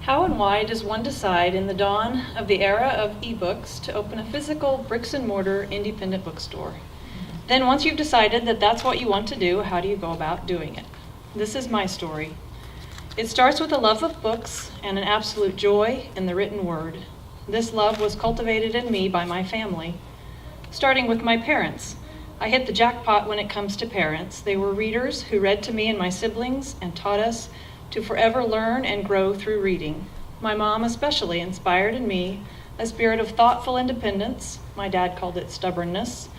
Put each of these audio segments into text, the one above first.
How and why does one decide in the dawn of the era of ebooks to open a physical bricks and mortar independent bookstore? Then once you've decided that that's what you want to do, how do you go about doing it? This is my story. It starts with a love of books and an absolute joy in the written word. This love was cultivated in me by my family, starting with my parents. I hit the jackpot when it comes to parents. They were readers who read to me and my siblings and taught us to forever learn and grow through reading. My mom especially inspired in me a spirit of thoughtful independence. My dad called it stubbornness,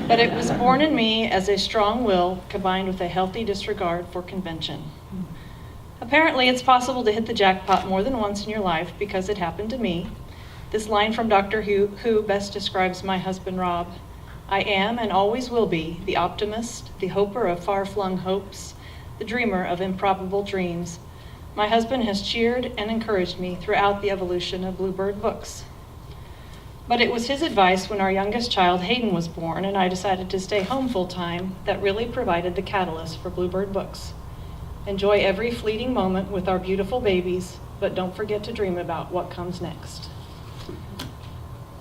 but it was born in me as a strong will combined with a healthy disregard for convention. Apparently, it's possible to hit the jackpot more than once in your life because it happened to me. This line from Dr. Who best describes my husband, Rob. I am and always will be the optimist, the hoper of far-flung hopes, the dreamer of improbable dreams. My husband has cheered and encouraged me throughout the evolution of Bluebird Books. But it was his advice when our youngest child, Hayden, was born and I decided to stay home full-time that really provided the catalyst for Bluebird Books. Enjoy every fleeting moment with our beautiful babies, but don't forget to dream about what comes next.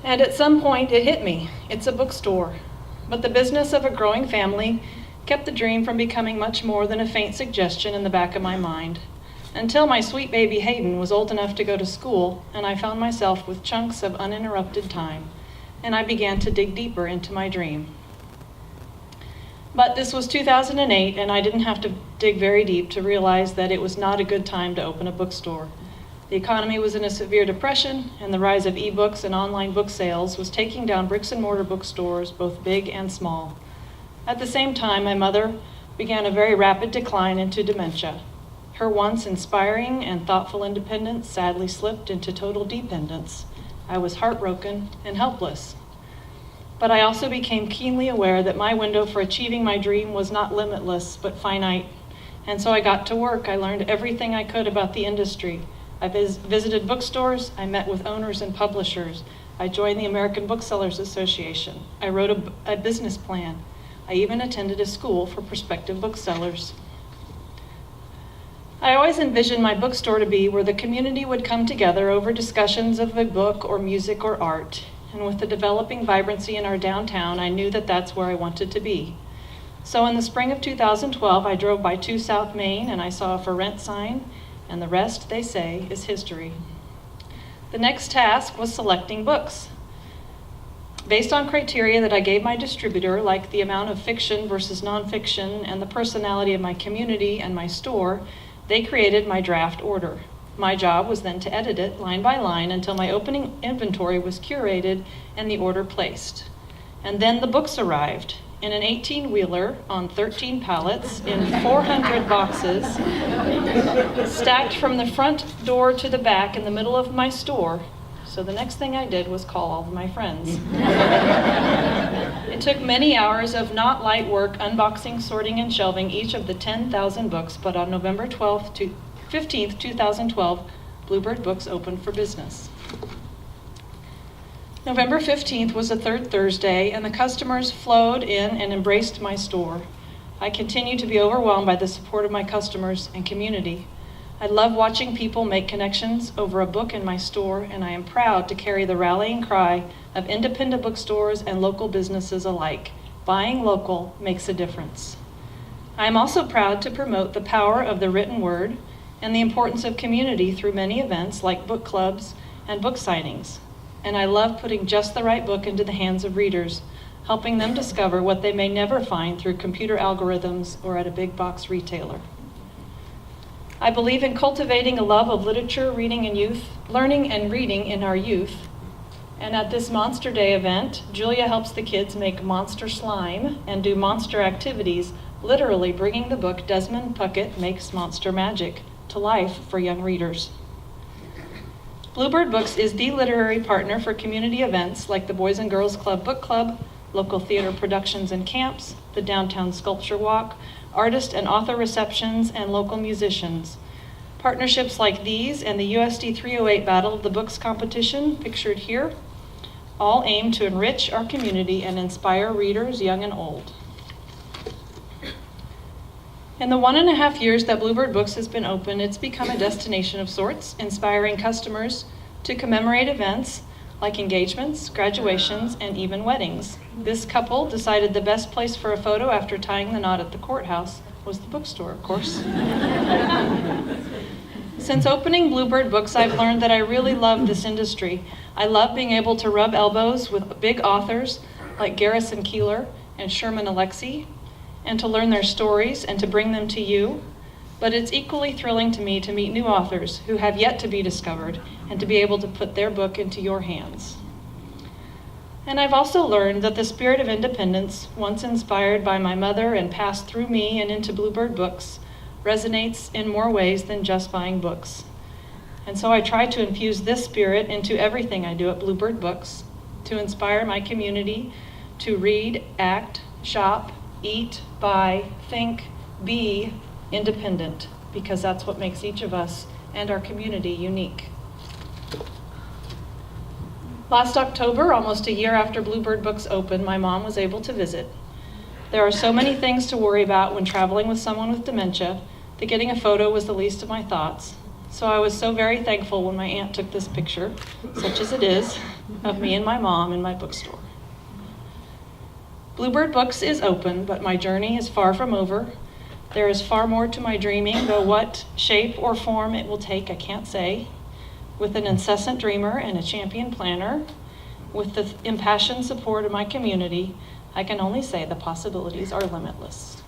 And at some point it hit me. It's a bookstore. But the business of a growing family kept the dream from becoming much more than a faint suggestion in the back of my mind, until my sweet baby Hayden was old enough to go to school, and I found myself with chunks of uninterrupted time, and I began to dig deeper into my dream. But this was 2008, and I didn't have to dig very deep to realize that it was not a good time to open a bookstore. The economy was in a severe depression, and the rise of ebooks and online book sales was taking down bricks and mortar bookstores, both big and small. At the same time, my mother began a very rapid decline into dementia. Her once inspiring and thoughtful independence sadly slipped into total dependence. I was heartbroken and helpless. But I also became keenly aware that my window for achieving my dream was not limitless, but finite. And so I got to work. I learned everything I could about the industry. I visited bookstores. I met with owners and publishers. I joined the American Booksellers Association. I wrote a business plan. I even attended a school for prospective booksellers. I always envisioned my bookstore to be where the community would come together over discussions of a book or music or art. And with the developing vibrancy in our downtown, I knew that that's where I wanted to be. So in the spring of 2012, I drove by 2 South Main and I saw a for rent sign, and the rest, they say, is history. The next task was selecting books. Based on criteria that I gave my distributor, like the amount of fiction versus nonfiction and the personality of my community and my store, they created my draft order. My job was then to edit it line by line until my opening inventory was curated and the order placed. And then the books arrived in an 18-wheeler on 13 pallets in 400 boxes, stacked from the front door to the back in the middle of my store. So the next thing I did was call all of my friends. It took many hours of not light work unboxing, sorting, and shelving each of the 10,000 books, but on November 15th, 2012, Bluebird Books opened for business. November 15th was the third Thursday, and the customers flowed in and embraced my store. I continue to be overwhelmed by the support of my customers and community. I love watching people make connections over a book in my store, and I am proud to carry the rallying cry of independent bookstores and local businesses alike. Buying local makes a difference. I am also proud to promote the power of the written word and the importance of community through many events like book clubs and book signings. And I love putting just the right book into the hands of readers, helping them discover what they may never find through computer algorithms or at a big box retailer. I believe in cultivating a love of literature, reading and youth, learning and reading in our youth. And at this Monster Day event, Julia helps the kids make monster slime and do monster activities, literally bringing the book Desmond Puckett Makes Monster Magic to life for young readers. Bluebird Books is the literary partner for community events like the Boys and Girls Club Book Club, local theater productions and camps, the Downtown Sculpture Walk, artist and author receptions, and local musicians. Partnerships like these and the USD 308 Battle of the Books competition, pictured here, all aim to enrich our community and inspire readers young and old. In the 1.5 years that Bluebird Books has been open, it's become a destination of sorts, inspiring customers to commemorate events like engagements, graduations, and even weddings. This couple decided the best place for a photo after tying the knot at the courthouse was the bookstore, of course. Since opening Bluebird Books, I've learned that I really love this industry. I love being able to rub elbows with big authors like Garrison Keillor and Sherman Alexie, and to learn their stories and to bring them to you. But it's equally thrilling to me to meet new authors who have yet to be discovered and to be able to put their book into your hands. And I've also learned that the spirit of independence, once inspired by my mother and passed through me and into Bluebird Books, resonates in more ways than just buying books. And so I try to infuse this spirit into everything I do at Bluebird Books, to inspire my community to read, act, shop, eat, buy, think, be independent, because that's what makes each of us and our community unique. Last October, almost a year after Bluebird Books opened, my mom was able to visit. There are so many things to worry about when traveling with someone with dementia that getting a photo was the least of my thoughts. So I was so very thankful when my aunt took this picture, such as it is, of me and my mom in my bookstore. Bluebird Books is open, but my journey is far from over. There is far more to my dreaming, though what shape or form it will take, I can't say. With an incessant dreamer and a champion planner, with the impassioned support of my community, I can only say the possibilities are limitless.